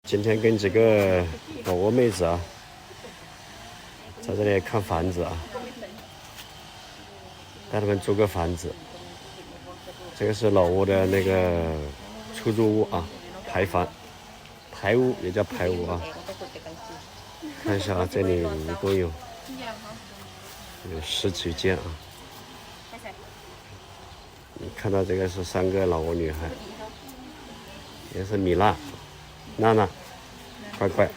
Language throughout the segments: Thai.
今天跟几个老挝妹子啊，在这里看房子啊，带他们租个房子。这个是老挝的那个出租屋啊，排屋也叫排屋啊。看一下啊，这里一共有10几间啊。你看到这个是3个老挝女孩，也是米娜、娜娜、乖乖，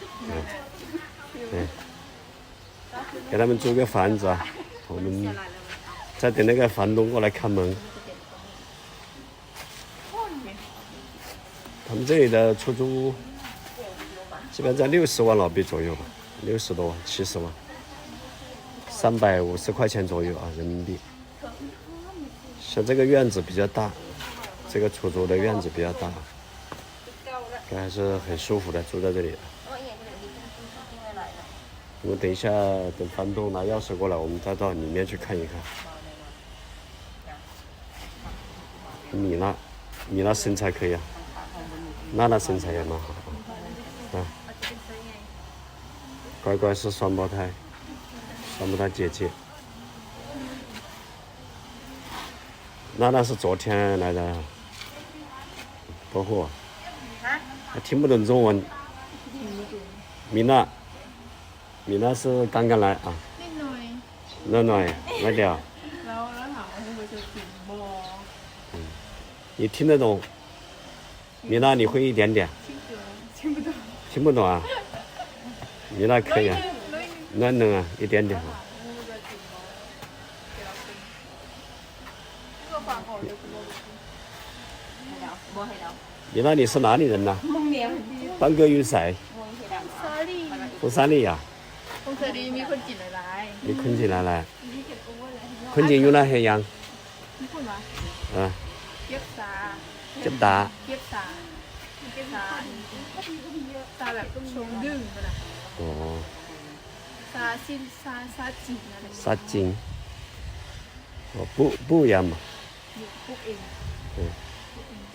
给他们租个房子啊。我们在等那个房东过来看门。他们这里的出租屋基本在60万老币左右吧，60多万、70万，350块钱左右啊，人民币。像这个院子比较大，这个出租的院子比较大，还是很舒服的，住在这里。我们等一下等房东拿钥匙过来，我们再到里面去看一看。米娜身材可以啊，娜娜身材也蛮好啊。乖乖是双胞胎姐姐。娜娜是昨天来的，包括还听不懂中文。米娜是刚刚来啊。น้อยไม่เดียว。你听得懂？米娜，你会一点点？听不懂啊？米娜可以啊，能啊，一点点啊。米娜，你是哪里人呐？班哥อยู่ไสฟุซาลีอ่ะฟุซาลีมีคนจีนหลายๆมีคนจีนหลายๆคนจีนอยู่ไหนเฮียงญี่ปุ่นวะเก็บตาแบบชงดึงนะอ๋อซาจินซาจินอ๋อ不一样嘛不เอง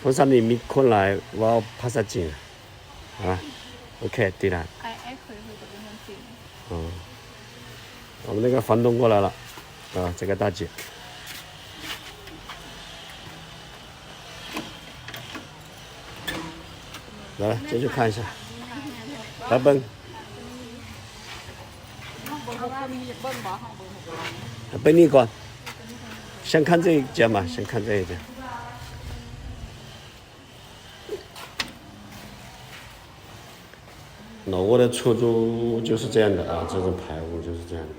ฟุซาลีมีคนหลายว่าภาษาจีน啊 OK 对了我们那个房东过来了啊，这个大姐来进去看一下来奔奔你ก่อน先看这一间吧，先看这一间。老挝的出租屋就是这样的啊，这种排屋就是这样的。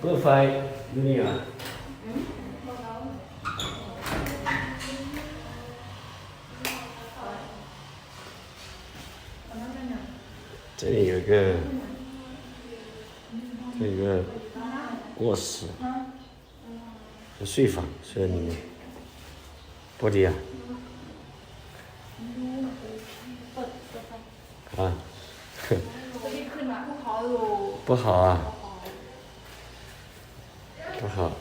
不飞，你啊？这里有一个卧室，睡房，睡在里面。玻璃啊。啊，不好啊，不好，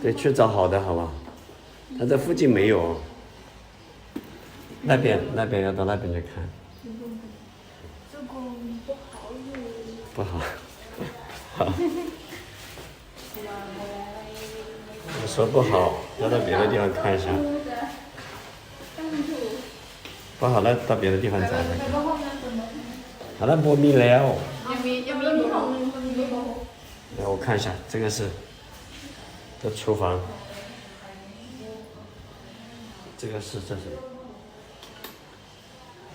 得去找好的，好吧？他这附近没有，那边要到那边去看。不好，好，我说不好，要到别的地方看一下。不好了，到别的地方找找看。好了，没米了。来，我看一下，这个是这厨房，这个是这是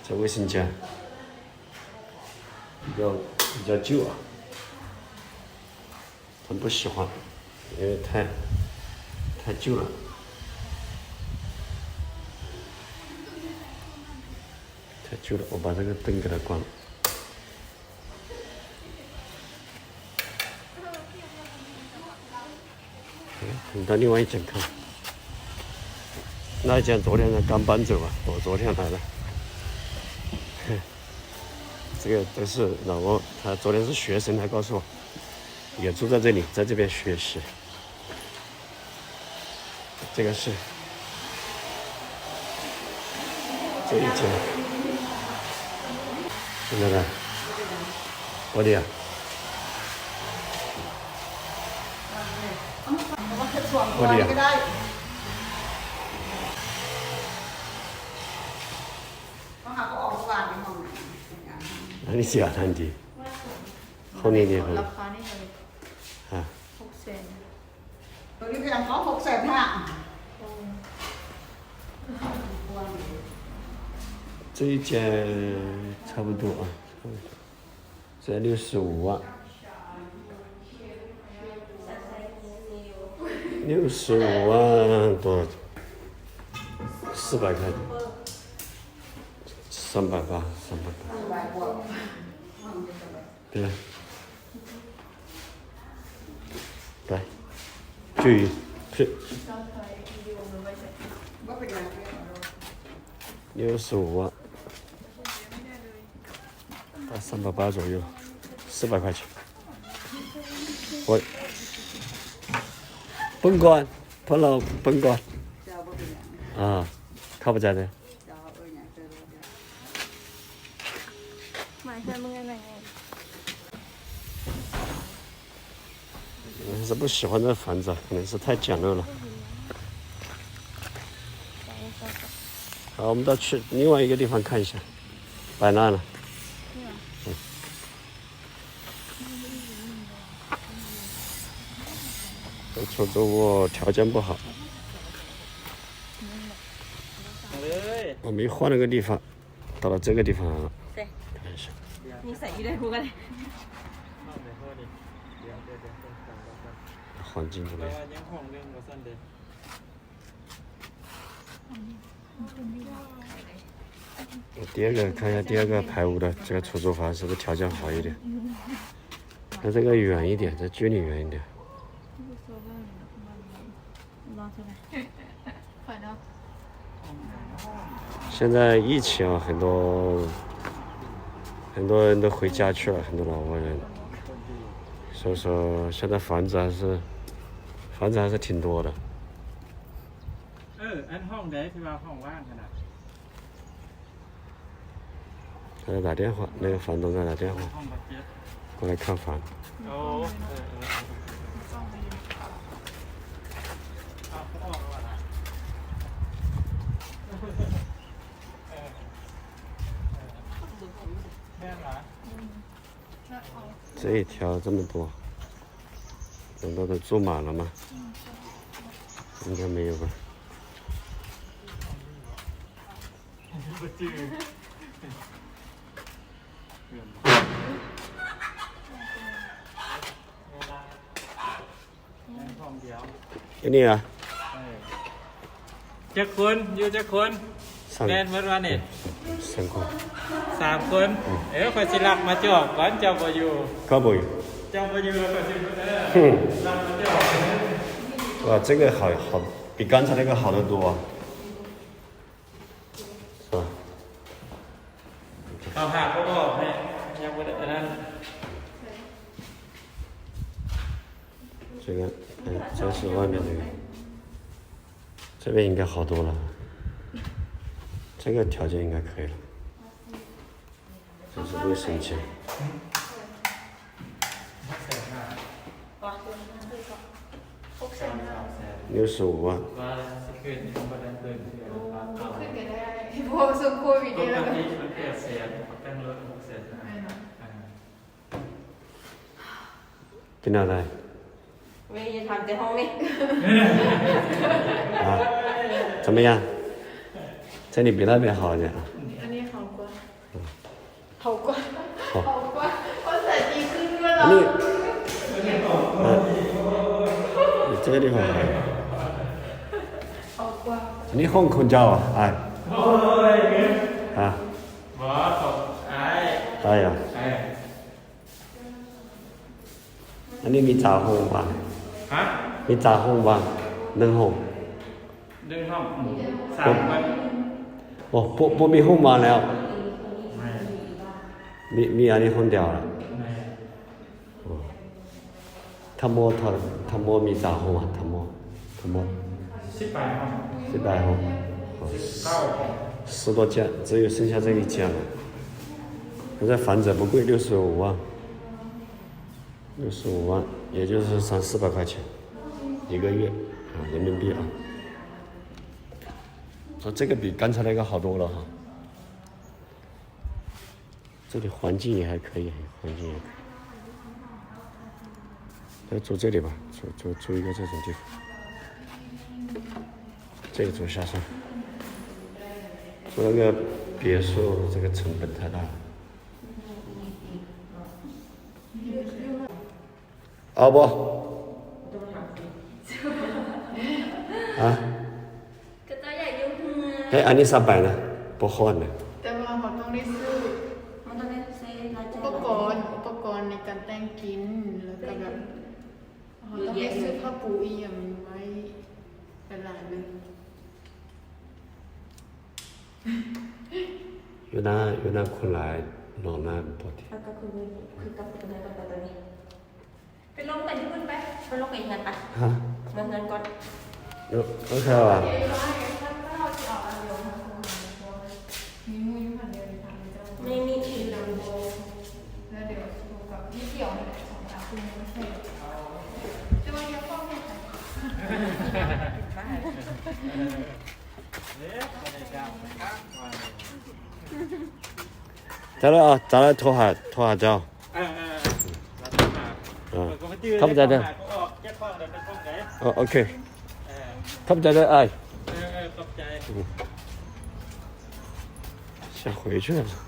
这卫生间，比较旧啊，他不喜欢，因为太旧了。太旧了，我把这个灯给它关了。等到另外一间看，那一间昨天才刚搬走啊，我昨天来的。这个都是老挝，他昨天是学生，他告诉我也住在这里，在这边学习。这个是这一间，现在呢，我的呀，我的呀，那你只要谈的，后年的后ราคานี่เลย 啊， 600,000 ตัวนี้แพงเขา650,000这一间差不多啊，这65万，65万多，400块，380，380，对，来，注意，去65万，到380左右，400块钱。我本馆，碰了本馆啊，靠不在的。 หมายถึงมึงยังไง 可能是不喜欢这房子，可能是太简陋了。好，我们到去另外一个地方看一下，摆烂了。这出租屋条件不好，我们又换了个地方，到了这个地方了。看一下， มีใส่อยู่ด้วยกูกันเลย 环境怎么样？第二个看一下第二个排屋的这个出租房是不是条件好一点？那这个远一点，这距离远一点。 รอเท่าไหร่ฝ่ายเนาะ 现在疫情啊，很多人都回家去了，很多老外人，所以说现在房子还是挺多的。 อันห้องใดที่ว่าห้องว่างขนาด 他在打电话，那个房东在打电话 ห้องบัดเจ็ต 过来看房。 โอ้เอาเขาออกแล้วนะแม่นเหรอ 这一条这么多，很多都住满了吗？应该没有吧？ บ่จือแม่นห้องเดียว 给你啊， จักคนอยู่จักคน 3 แม่นเมื่อวันนี่ 3块， 3 คนข่อยสิรับมาจอบก่อนเจ้าบ่อยู่ 高不有？ เจ้าบ่อยู่แล้วข่อยสิรับมาจอบ 哇，这个好，比刚才那个好得多啊，是吧？ เอาหากเขาบอกให้ยังบ่ได้อันนั้น 这个，这是外面这个，这边应该好多了，这个条件应该可以了，这是卫生间。 65万， ว่าสิขึ้นบ่ได้เกินเดือนละ ขึ้นกันได้เพราะว่าช่วงโควิด ป นี่ ก แล้วก็ ติมัน800,000ตั้งรถ600,000跟哪来？ ไม่ได้ทำแต่ห้องนี่ 啊，怎么样？这里比那边好一点啊。 อันนี้เขากว่าเขากว่า 好， เขากว่าเขาใส่ดีขึ้นด้วยเหรอ 你这个地方好。 เขากว่า 你烘空调啊？哎。啊， บ่ตกไอ้ 哎呀， ไอ้ 那你没炸烘吧？ ฮะ 没炸烘吧？能烘？ ดึงห้อง3คน 哦，不没烘完了， ไม่ 没让你烘掉了。 ไม่ 他摸没炸烘啊？他摸18ห้อง 400烘。哦， 19 10多间，只有剩下这一间了。现在房子不贵，65万，65万，也就是300-400块钱一个月啊，人民币啊。说这个比刚才那个好多了哈。这里环境也还可以，环境也可以。就住这里吧，住一个这种地方。这里住下算。住那个别墅，这个成本太大了。เอาบ่อ่ะ ก็ตัวใหญ่ยุ่งเมือง เฮ้ยอันนี้ซับไปนะบ่ค้อนนะ แต่ว่าเขาต้องได้ซื้อ มันต้องได้เซรา อุ จา ปกรณ์ในการแต่งกินแล้วก็แบบเขาต้องได้ซื้อผ้าปูอีหยังไว้หลายๆเลย อยู่หน้าคนหลายนอนหน้าพอดี แล้วก็คือกับตัวนี้กับตัวนี้ไปลงไปที่พื้นไปไปลงไปอีกนั่นไป ฮะ เงินก่อน โอเคว่ะ ไม่มีอีก แล้วเดี๋ยวดูกับที่เกี่ยวเนี่ยสองสามคุณไม่ใช่จะมาเกี่ยวข้องเนี่ย 再来啊，再来拖下脚。 เราต้องมา 啊 ก็มาจื้อ เข้าใจเด้อ ก็ออกแค่ข้องเดี๋ยวเป็นข้องไหน 哦，OK， เออ เข้าใจเด้อไอ้ ขอบใจ 先回去了。